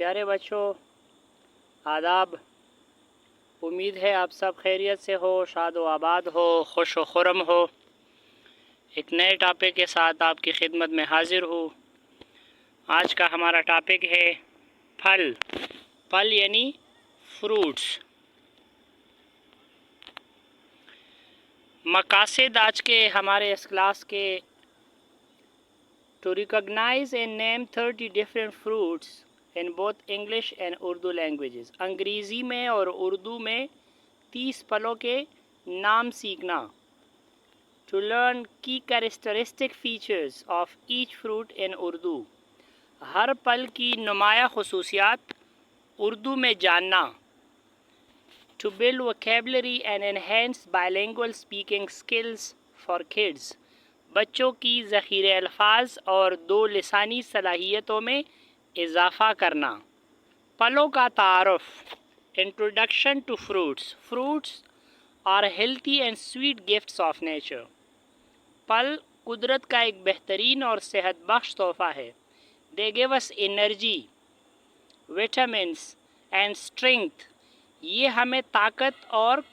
प्यारे बच्चों, आदाब। उम्मीद है आप सब खैरियत से हो, शाद व आबाद हो, खुश व खुरम हो। एक नए टॉपिक के साथ आपकी खिदमत में हाजिर हूँ। आज का हमारा टॉपिक है फल। फल यानी फ्रूट्स। मकासद आज के हमारे इस क्लास के to recognize and name 30 different fruits in both English and Urdu languages. अंग्रेज़ी में और उर्दू में 30 फलों के नाम सीखना। To learn key characteristic features of each fruit in Urdu. हर फल की नुमाया खुसूसियात उर्दू में जानना। To build vocabulary and enhance bilingual speaking skills for kids. बच्चों की ज़ख़ीरे अल्फाज और दो लिसानी सलाहियतों में इजाफ़ा करना। फलों का तारुफ़। Introduction to fruits. Fruits are healthy and sweet gifts of nature. फल कुदरत का एक बेहतरीन और सेहत बख्श तोहफ़ा है। They give us energy, vitamins and strength. ये हमें ताकत और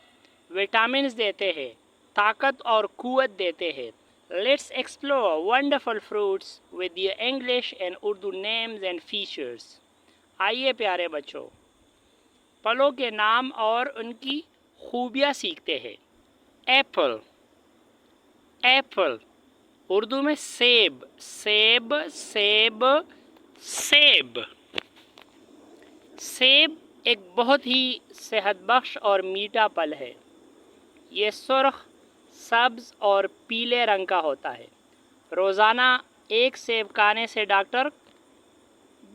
विटामिन्स देते हैं, ताकत और क़ुव्वत देते हैं। Let's explore wonderful fruits with your English and Urdu names and features. आइए प्यारे बच्चों, फलों के नाम और उनकी खूबियाँ सीखते हैं। एप्पल। एप्पल उर्दू में सेब। सेब सेब सेब। सेब एक बहुत ही सेहत बख्श और मीठा फल है। ये सुर्ख, सब्ज़ और पीले रंग का होता है। रोज़ाना एक सेब खाने से डॉक्टर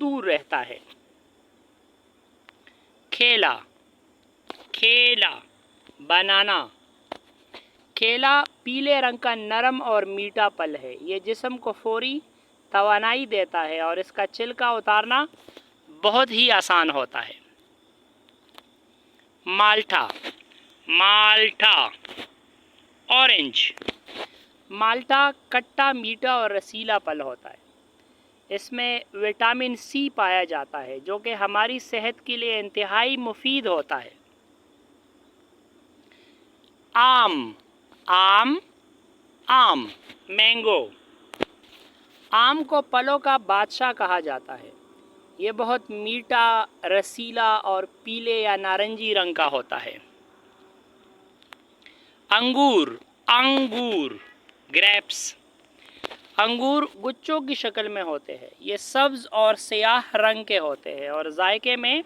दूर रहता है। केला। केला बनाना। केला पीले रंग का नरम और मीठा फल है। ये जिस्म को फौरी तवानाई देता है और इसका छिलका उतारना बहुत ही आसान होता है। माल्टा। माल्टा ऑरेंज। माल्टा खट्टा, मीठा और रसीला फल होता है। इसमें विटामिन सी पाया जाता है जो कि हमारी सेहत के लिए इंतहाई मुफीद होता है। आम। आम आम मैंगो। आम को फलों का बादशाह कहा जाता है। ये बहुत मीठा, रसीला और पीले या नारंगी रंग का होता है। अंगूर। अंगूर ग्रेप्स। अंगूर गुच्छों की शक्ल में होते हैं। ये सब्ज़ और सियाह रंग के होते हैं और जायके में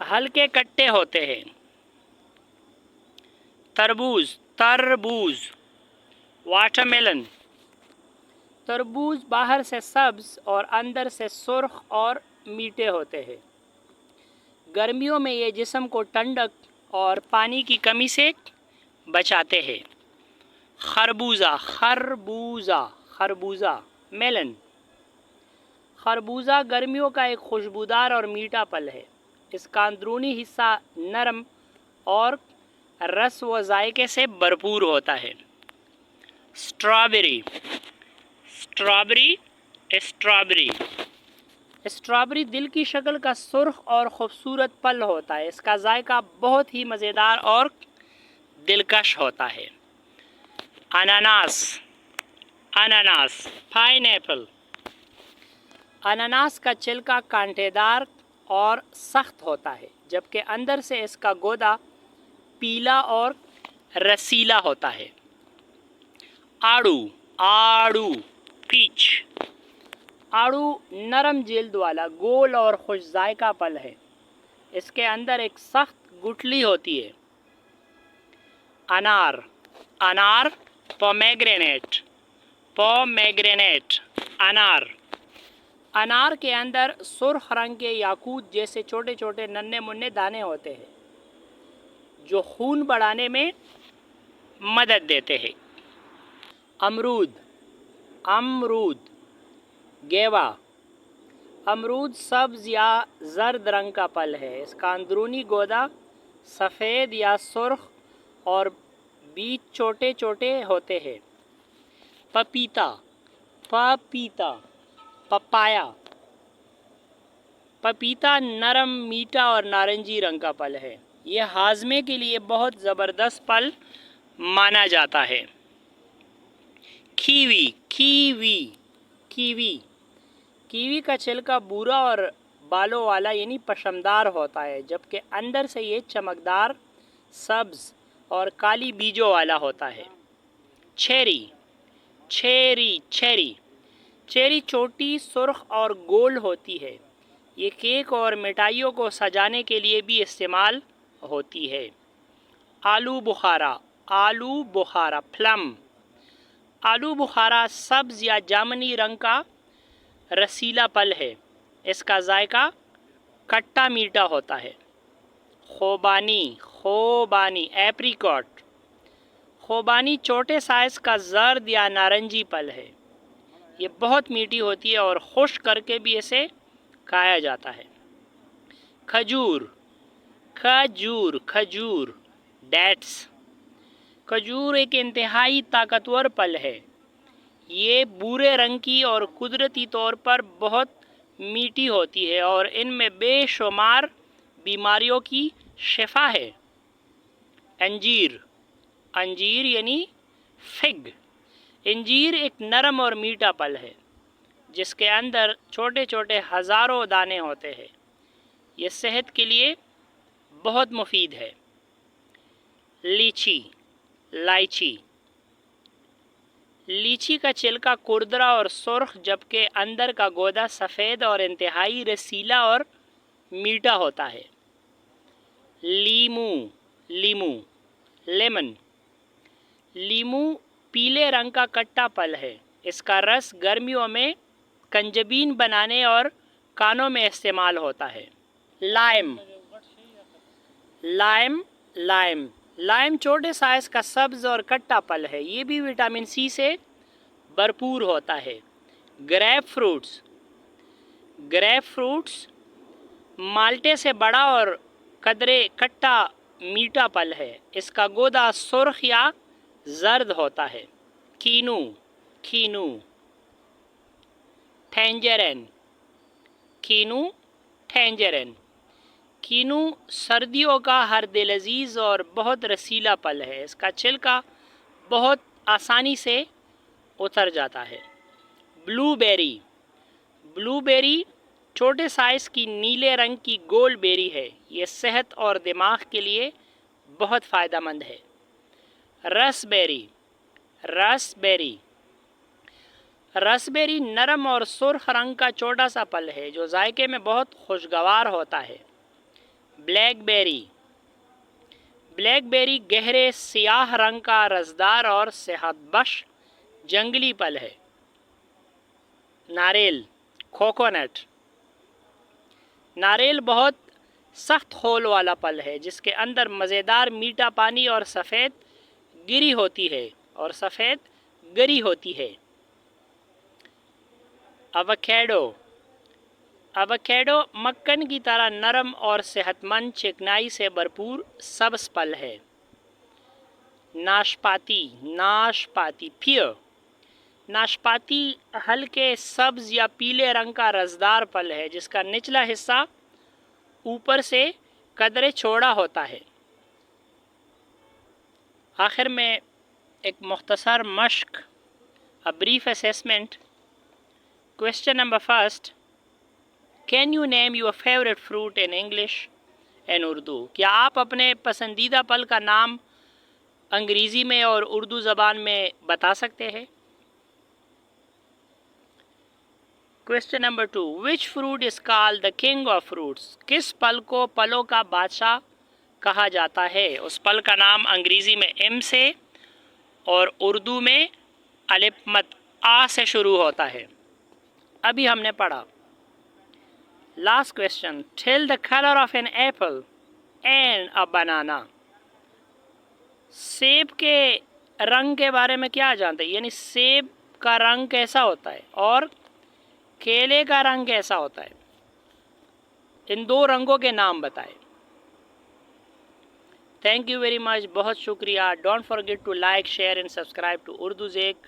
हल्के खट्टे होते हैं। तरबूज। तरबूज वाटरमेलन। तरबूज बाहर से सब्ज़ और अंदर से सुर्ख और मीठे होते हैं। गर्मियों में ये जिस्म को ठंडक और पानी की कमी से बचाते हैं। खरबूजा। खरबूजा खरबूजा मेलन। खरबूजा गर्मियों का एक खुशबूदार और मीठा फल है। इसका अंदरूनी हिस्सा नरम और रस व जायके से भरपूर होता है। स्ट्रॉबेरी। स्ट्रॉबेरी स्ट्रॉबेरी स्ट्रॉबेरी दिल की शक्ल का सुर्ख और ख़ूबसूरत फल होता है। इसका जायका बहुत ही मज़ेदार और दिलकश होता है। अनानास। अनानास पाइनएप्पल। अनानास का छिलका कांटेदार और सख्त होता है जबकि अंदर से इसका गोदा पीला और रसीला होता है। आड़ू। आड़ू पीच। आड़ू नरम जिल्द वाला गोल और खुश जायका फल है। इसके अंदर एक सख्त गुठली होती है। अनार। अनार पोमेग्रेनेट। पोमेग्रेनेट अनार। अनार के अंदर सुर्ख रंग के याकूत जैसे छोटे छोटे नन्हे मुन्ने दाने होते हैं जो खून बढ़ाने में मदद देते हैं। अमरूद। अमरूद गेवा। अमरूद सब्ज़ या जर्द रंग का फल है। इसका अंदरूनी गोदा सफ़ेद या सुर्ख और बीज छोटे छोटे होते हैं। पपीता। पपीता पपाया। पपीता नरम, मीठा और नारंगी रंग का फल है। ये हाजमे के लिए बहुत ज़बरदस्त फल माना जाता है। कीवी, कीवी, कीवी, कीवी का छिलका भूरा और बालों वाला यानी पशमदार होता है, जबकि अंदर से ये चमकदार, सब्ज और काली बीजों वाला होता है। चेरी, चेरी, चेरी, चेरी छोटी, सुर्ख और गोल होती है। ये केक और मिठाइयों को सजाने के लिए भी इस्तेमाल होती है। आलू बुखारा, आलू बुखारा, प्लम, आलू बुखारा सब्ज या जामुनी रंग का रसीला फल है। इसका जायका खट्टा मीठा होता है। खोबानी, खोबानी, एप्रिकॉट, खोबानी छोटे साइज़ का जर्द या नारंगी फल है। ये बहुत मीठी होती है और खुश्क करके भी इसे खाया जाता है। खजूर, खजूर, खजूर, डेट्स, खजूर एक इंतहाई ताकतवर फल है। ये भूरे रंग की और कुदरती तौर पर बहुत मीठी होती है और इनमें बेशुमार बीमारियों की शिफा है। अंजीर, अंजीर यानी फिग, अंजीर एक नरम और मीठा फल है जिसके अंदर छोटे छोटे हज़ारों दाने होते हैं। ये सेहत के लिए बहुत मुफीद है। लीची, लाइची, लीची का छिलका खुरदरा और सुर्ख, जबकि अंदर का गोदा सफ़ेद और इंतहाई रसीला और मीठा होता है। लीमू, लीमू, लेमन, लीमू पीले रंग का खट्टा फल है। इसका रस गर्मियों में कंजबीन बनाने और कानों में इस्तेमाल होता है। लाइम, लाइम, लाइम, लाइम छोटे साइज़ का सब्ज़ और खट्टा फल है। ये भी विटामिन सी से भरपूर होता है। ग्रेप फ्रूट्स, ग्रेप फ्रूट्स माल्टे से बड़ा और कदरे खट्टा मीठा फल है। इसका गोदा सुर्ख या जर्द होता है। कीनू, कीनू, टैंजरन, कीनू, टैंजरन, कीनू सर्दियों का हर दिलअज़ीज़ और बहुत रसीला फल है। इसका छिलका बहुत आसानी से उतर जाता है। ब्लूबेरी, ब्लूबेरी छोटे साइज़ की नीले रंग की गोल बेरी है। ये सेहत और दिमाग के लिए बहुत फ़ायदेमंद है। रसबेरी, रसबेरी, रसबेरी नरम और सुर्ख रंग का छोटा सा फल है जो जायके में बहुत खुशगवार होता है। ब्लैकबेरी, ब्लैकबेरी गहरे सियाह रंग का रसदार और सेहतबख्श जंगली फल है। नारियल, कोकोनट, नारियल बहुत सख्त खोल वाला फल है जिसके अंदर मज़ेदार मीठा पानी और सफ़ेद गिरी होती है और सफ़ेद गरी होती है। एवोकाडो, एवोकाडो मक्खन की तरह नरम और सेहतमंद चिकनाई से भरपूर सब्ज़ फल है। नाशपाती, नाशपाती, फियर, नाशपाती हल्के सब्ज़ या पीले रंग का रसदार फल है जिसका निचला हिस्सा ऊपर से कदरे चौड़ा होता है। आखिर में एक मुख्तसर मश्क, a brief assessment. Question number first, can you name your favourite fruit in English and Urdu? क्या आप अपने पसंदीदा फल का नाम अंग्रेज़ी में और उर्दू ज़बान में बता सकते हैं? Question number two, which fruit is called the king of fruits? किस फल को फलों का बादशाह कहा जाता है? उस फल का नाम अंग्रेज़ी में एम से और उर्दू में अलिफ मत आ से शुरू होता है। अभी हमने पढ़ा। Last question, tell the colour of an apple and a banana. सेब के रंग के बारे में क्या जानते हैं? यानी सेब का रंग कैसा होता है और केले का रंग कैसा होता है? इन दो रंगों के नाम बताएं। थैंक यू वेरी मच, बहुत शुक्रिया। Don't forget to like, share and subscribe to Urdu ज़ेक।